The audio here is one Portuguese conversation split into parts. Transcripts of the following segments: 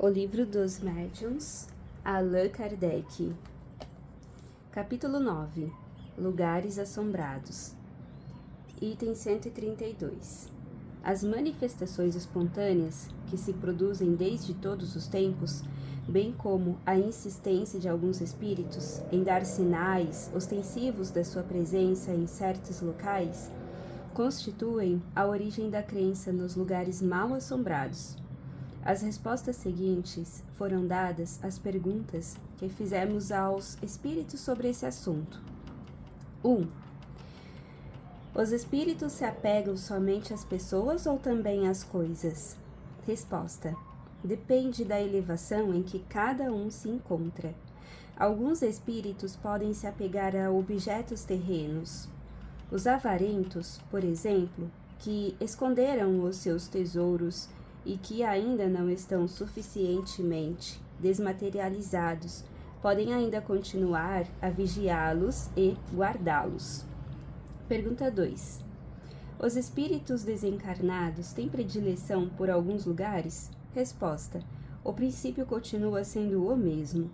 O Livro dos Médiuns, Allan Kardec. Capítulo 9. Lugares assombrados. Item 132. As manifestações espontâneas, que se produzem desde todos os tempos, bem como a insistência de alguns espíritos em dar sinais ostensivos da sua presença em certos locais, constituem a origem da crença nos lugares mal assombrados. As respostas seguintes foram dadas às perguntas que fizemos aos espíritos sobre esse assunto. 1. Os espíritos se apegam somente às pessoas ou também às coisas? Resposta: depende da elevação em que cada um se encontra. Alguns espíritos podem se apegar a objetos terrenos. Os avarentos, por exemplo, que esconderam os seus tesouros e que ainda não estão suficientemente desmaterializados, podem ainda continuar a vigiá-los e guardá-los. Pergunta 2. Os espíritos desencarnados têm predileção por alguns lugares? Resposta: o princípio continua sendo o mesmo.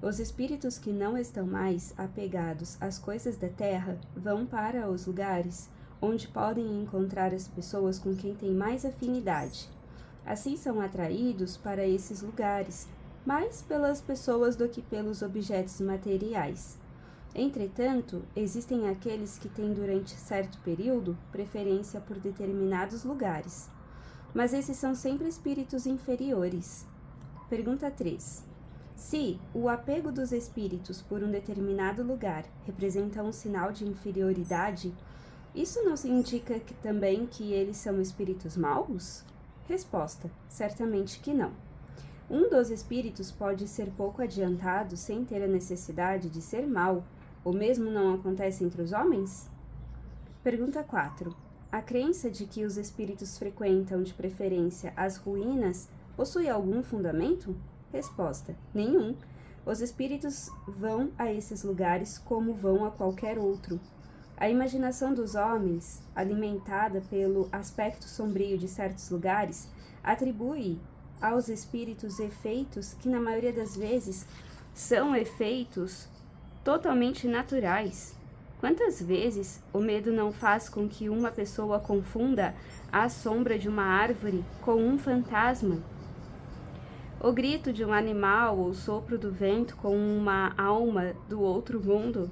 Os espíritos que não estão mais apegados às coisas da terra vão para os lugares onde podem encontrar as pessoas com quem têm mais afinidade. Assim são atraídos para esses lugares, mais pelas pessoas do que pelos objetos materiais. Entretanto, existem aqueles que têm durante certo período preferência por determinados lugares. Mas esses são sempre espíritos inferiores. Pergunta 3. Se o apego dos espíritos por um determinado lugar representa um sinal de inferioridade, isso não indica também que eles são espíritos maus? Resposta: certamente que não. Um dos espíritos pode ser pouco adiantado sem ter a necessidade de ser mau. O mesmo não acontece entre os homens? Pergunta 4. A crença de que os espíritos frequentam de preferência as ruínas possui algum fundamento? Resposta: nenhum. Os espíritos vão a esses lugares como vão a qualquer outro. A imaginação dos homens, alimentada pelo aspecto sombrio de certos lugares, atribui aos espíritos efeitos que, na maioria das vezes, são efeitos totalmente naturais. Quantas vezes o medo não faz com que uma pessoa confunda a sombra de uma árvore com um fantasma? O grito de um animal ou o sopro do vento com uma alma do outro mundo?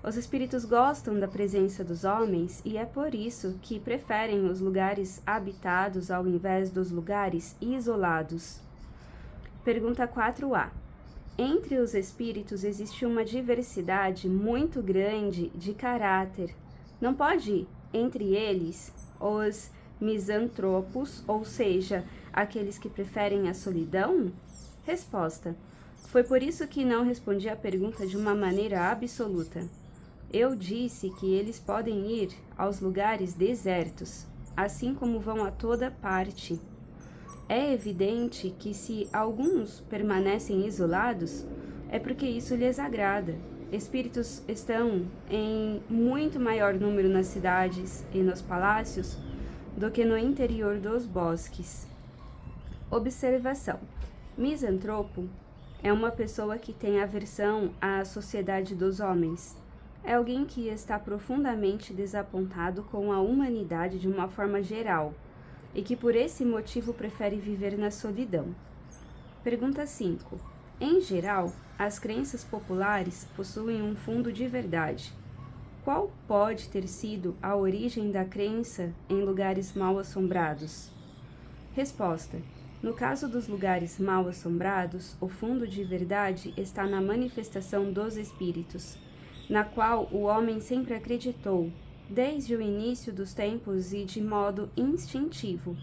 Os espíritos gostam da presença dos homens e é por isso que preferem os lugares habitados ao invés dos lugares isolados. Pergunta 4a. Entre os espíritos existe uma diversidade muito grande de caráter. Não pode, entre eles, os misantropos, ou seja, aqueles que preferem a solidão? Resposta: foi por isso que não respondi a pergunta de uma maneira absoluta. Eu disse que eles podem ir aos lugares desertos, assim como vão a toda parte. É evidente que se alguns permanecem isolados, é porque isso lhes agrada. Espíritos estão em muito maior número nas cidades e nos palácios do que no interior dos bosques. Observação: misantropo é uma pessoa que tem aversão à sociedade dos homens. É alguém que está profundamente desapontado com a humanidade de uma forma geral e que por esse motivo prefere viver na solidão. Pergunta 5. Em geral, as crenças populares possuem um fundo de verdade. Qual pode ter sido a origem da crença em lugares mal assombrados? Resposta: no caso dos lugares mal assombrados, o fundo de verdade está na manifestação dos espíritos, na qual o homem sempre acreditou, desde o início dos tempos e de modo instintivo.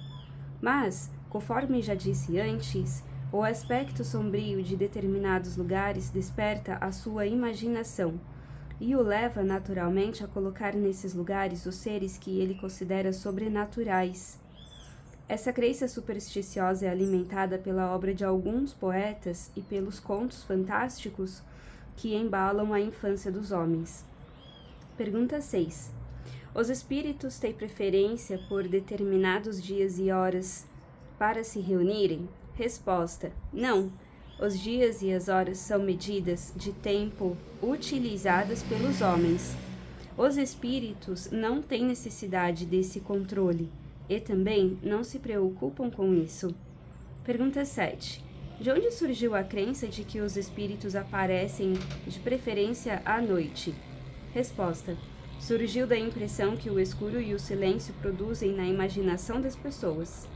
Mas, conforme já disse antes, o aspecto sombrio de determinados lugares desperta a sua imaginação e o leva naturalmente a colocar nesses lugares os seres que ele considera sobrenaturais. Essa crença supersticiosa é alimentada pela obra de alguns poetas e pelos contos fantásticos que embalam a infância dos homens. Pergunta 6. Os espíritos têm preferência por determinados dias e horas para se reunirem? Resposta: não. Os dias e as horas são medidas de tempo utilizadas pelos homens. Os espíritos não têm necessidade desse controle e também não se preocupam com isso. Pergunta 7. De onde surgiu a crença de que os espíritos aparecem de preferência à noite? Resposta: surgiu da impressão que o escuro e o silêncio produzem na imaginação das pessoas.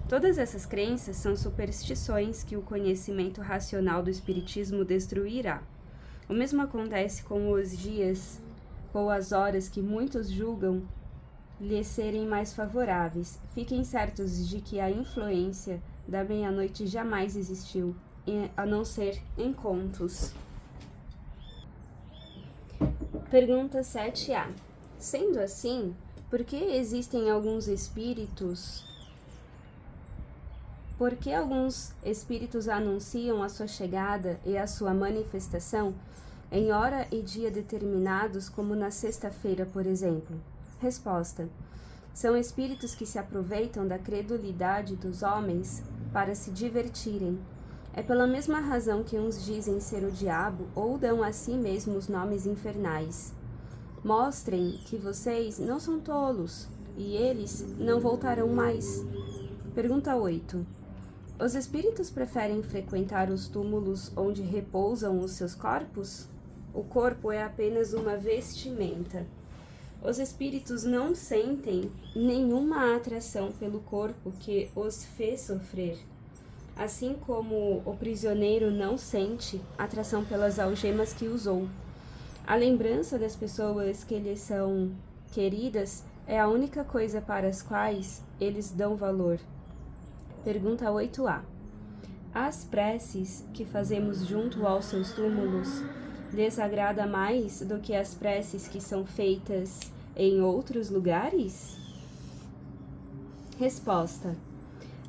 Todas essas crenças são superstições que o conhecimento racional do espiritismo destruirá. O mesmo acontece com os dias ou as horas que muitos julgam lhes serem mais favoráveis. Fiquem certos de que a influência da meia-noite jamais existiu, a não ser em contos. Pergunta 7a. Sendo assim, por que existem alguns espíritos? Por que alguns espíritos anunciam a sua chegada e a sua manifestação em hora e dia determinados, como na sexta-feira, por exemplo? Resposta: são espíritos que se aproveitam da credulidade dos homens para se divertirem. É pela mesma razão que uns dizem ser o diabo ou dão a si mesmos nomes infernais. Mostrem que vocês não são tolos e eles não voltarão mais. Pergunta 8. Os espíritos preferem frequentar os túmulos onde repousam os seus corpos? O corpo é apenas uma vestimenta. Os espíritos não sentem nenhuma atração pelo corpo que os fez sofrer, assim como o prisioneiro não sente atração pelas algemas que usou. A lembrança das pessoas que lhes são queridas é a única coisa para as quais eles dão valor. Pergunta 8a. As preces que fazemos junto aos seus túmulos lhes agrada mais do que as preces que são feitas em outros lugares? Resposta: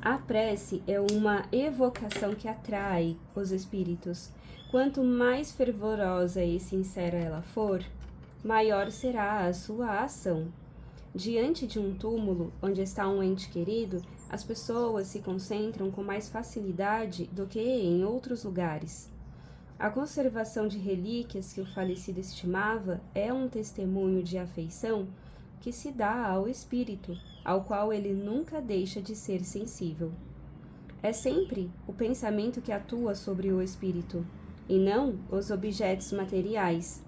a prece é uma evocação que atrai os espíritos. Quanto mais fervorosa e sincera ela for, maior será a sua ação. Diante de um túmulo onde está um ente querido, as pessoas se concentram com mais facilidade do que em outros lugares. A conservação de relíquias que o falecido estimava é um testemunho de afeição que se dá ao espírito, ao qual ele nunca deixa de ser sensível. É sempre o pensamento que atua sobre o espírito, e não os objetos materiais.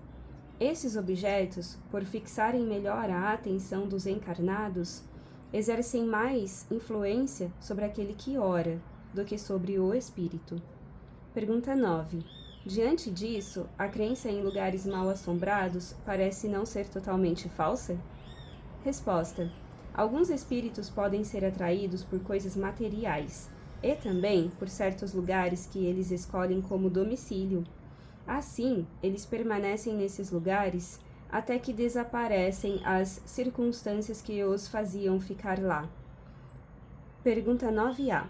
Esses objetos, por fixarem melhor a atenção dos encarnados, exercem mais influência sobre aquele que ora do que sobre o espírito. Pergunta 9. Diante disso, a crença em lugares mal assombrados parece não ser totalmente falsa? Resposta: alguns espíritos podem ser atraídos por coisas materiais e também por certos lugares que eles escolhem como domicílio. Assim, eles permanecem nesses lugares até que desaparecem as circunstâncias que os faziam ficar lá. Pergunta 9a.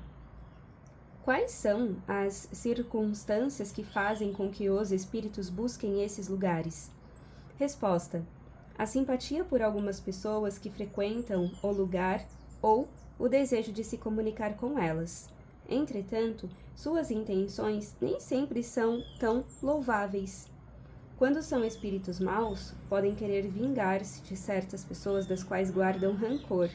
Quais são as circunstâncias que fazem com que os espíritos busquem esses lugares? Resposta: a simpatia por algumas pessoas que frequentam o lugar ou o desejo de se comunicar com elas. Entretanto, suas intenções nem sempre são tão louváveis. Quando são espíritos maus, podem querer vingar-se de certas pessoas das quais guardam rancor.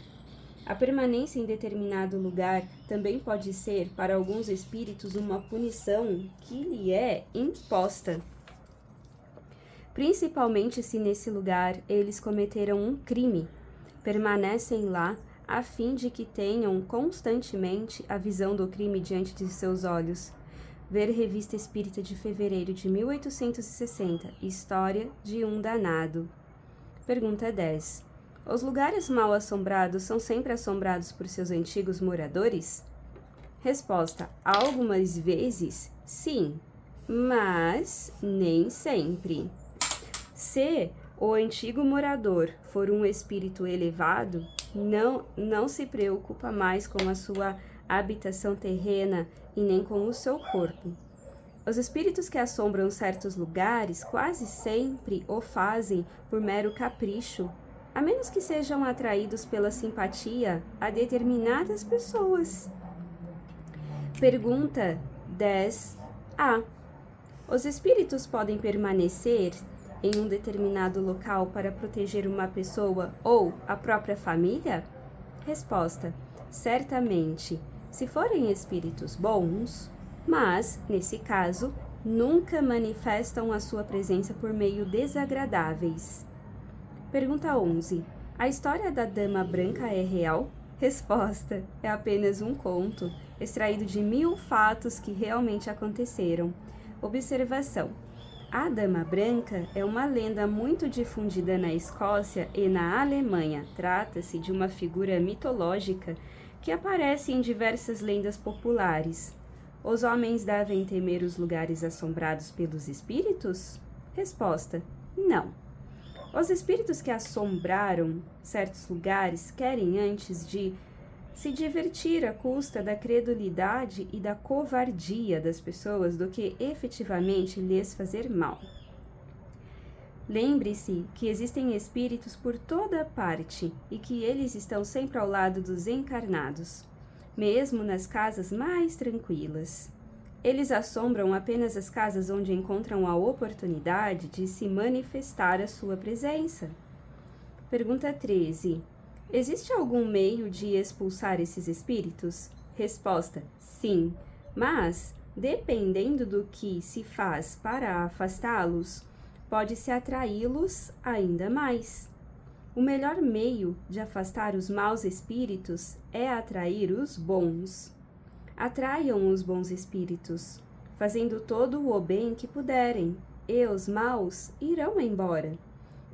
A permanência em determinado lugar também pode ser, para alguns espíritos, uma punição que lhe é imposta. Principalmente se nesse lugar eles cometeram um crime. Permanecem lá a fim de que tenham constantemente a visão do crime diante de seus olhos. Ver Revista Espírita de fevereiro de 1860, História de um Danado. Pergunta 10. Os lugares mal assombrados são sempre assombrados por seus antigos moradores? Resposta: algumas vezes, sim, mas nem sempre. Se o antigo morador for um espírito elevado, não se preocupa mais com a sua habitação terrena e nem com o seu corpo. Os espíritos que assombram certos lugares quase sempre o fazem por mero capricho, a menos que sejam atraídos pela simpatia a determinadas pessoas. Pergunta 10A. Os espíritos podem permanecer em um determinado local para proteger uma pessoa ou a própria família? Resposta: certamente, se forem espíritos bons, mas, nesse caso, nunca manifestam a sua presença por meio desagradáveis. Pergunta 11. A história da Dama Branca é real? Resposta: é apenas um conto, extraído de 1000 fatos que realmente aconteceram. Observação: a Dama Branca é uma lenda muito difundida na Escócia e na Alemanha. Trata-se de uma figura mitológica que aparece em diversas lendas populares. Os homens devem temer os lugares assombrados pelos espíritos? Resposta: não. Os espíritos que assombraram certos lugares querem antes de se divertir à custa da credulidade e da covardia das pessoas do que efetivamente lhes fazer mal. Lembre-se que existem espíritos por toda parte e que eles estão sempre ao lado dos encarnados, mesmo nas casas mais tranquilas. Eles assombram apenas as casas onde encontram a oportunidade de se manifestar a sua presença. Pergunta 13. Existe algum meio de expulsar esses espíritos? Resposta: sim, mas, dependendo do que se faz para afastá-los, pode-se atraí-los ainda mais. O melhor meio de afastar os maus espíritos é atrair os bons. Atraiam os bons espíritos, fazendo todo o bem que puderem, e os maus irão embora.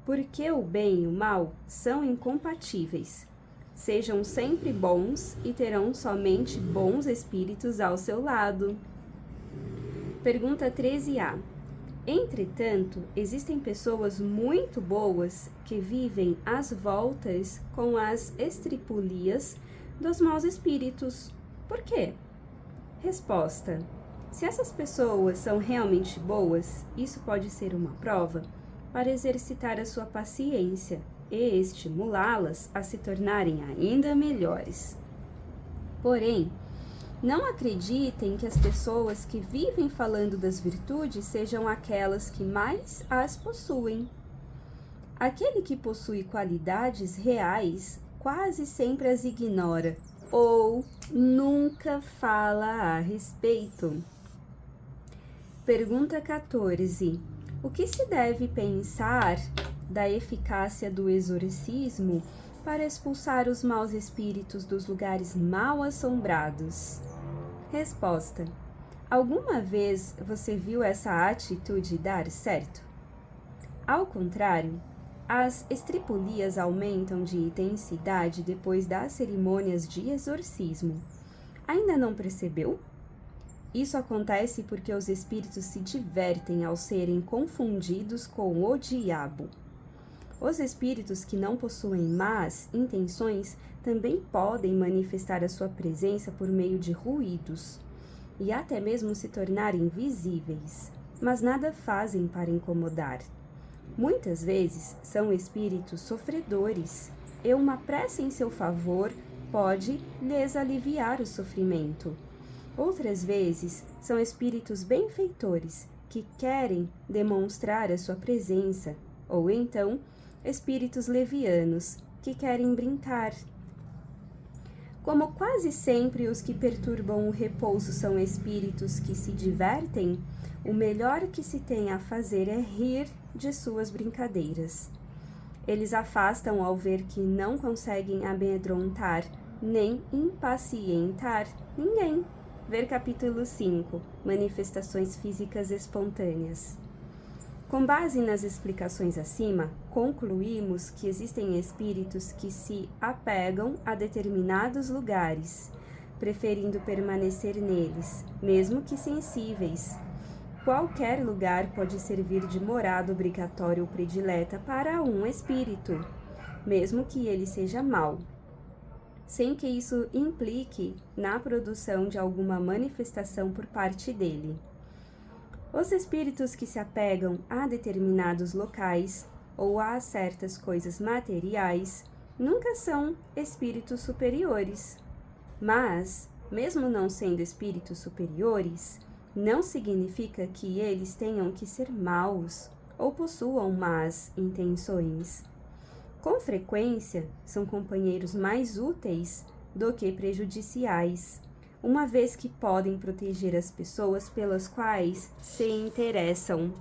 Porque o bem e o mal são incompatíveis. Sejam sempre bons e terão somente bons espíritos ao seu lado. Pergunta 13A. Entretanto, existem pessoas muito boas que vivem às voltas com as estripulias dos maus espíritos. Por quê? Resposta: se essas pessoas são realmente boas, isso pode ser uma prova para exercitar a sua paciência e estimulá-las a se tornarem ainda melhores. Porém, não acreditem que as pessoas que vivem falando das virtudes sejam aquelas que mais as possuem. Aquele que possui qualidades reais quase sempre as ignora ou nunca fala a respeito. Pergunta 14. O que se deve pensar da eficácia do exorcismo para expulsar os maus espíritos dos lugares mal assombrados? Resposta: alguma vez você viu essa atitude dar certo? Ao contrário, as estripulias aumentam de intensidade depois das cerimônias de exorcismo. Ainda não percebeu? Isso acontece porque os espíritos se divertem ao serem confundidos com o diabo. Os espíritos que não possuem más intenções também podem manifestar a sua presença por meio de ruídos e até mesmo se tornarem visíveis, mas nada fazem para incomodar. Muitas vezes são espíritos sofredores e uma prece em seu favor pode lhes aliviar o sofrimento. Outras vezes são espíritos benfeitores que querem demonstrar a sua presença, ou então espíritos levianos que querem brincar. Como quase sempre os que perturbam o repouso são espíritos que se divertem, o melhor que se tem a fazer é rir de suas brincadeiras. Eles afastam ao ver que não conseguem amedrontar nem impacientar ninguém. Ver capítulo 5, Manifestações Físicas Espontâneas. Com base nas explicações acima, concluímos que existem espíritos que se apegam a determinados lugares, preferindo permanecer neles, mesmo que sensíveis. Qualquer lugar pode servir de morada obrigatória ou predileta para um espírito, mesmo que ele seja mau, sem que isso implique na produção de alguma manifestação por parte dele. Os espíritos que se apegam a determinados locais ou a certas coisas materiais nunca são espíritos superiores, mas mesmo não sendo espíritos superiores, não significa que eles tenham que ser maus ou possuam más intenções. Com frequência, são companheiros mais úteis do que prejudiciais, uma vez que podem proteger as pessoas pelas quais se interessam.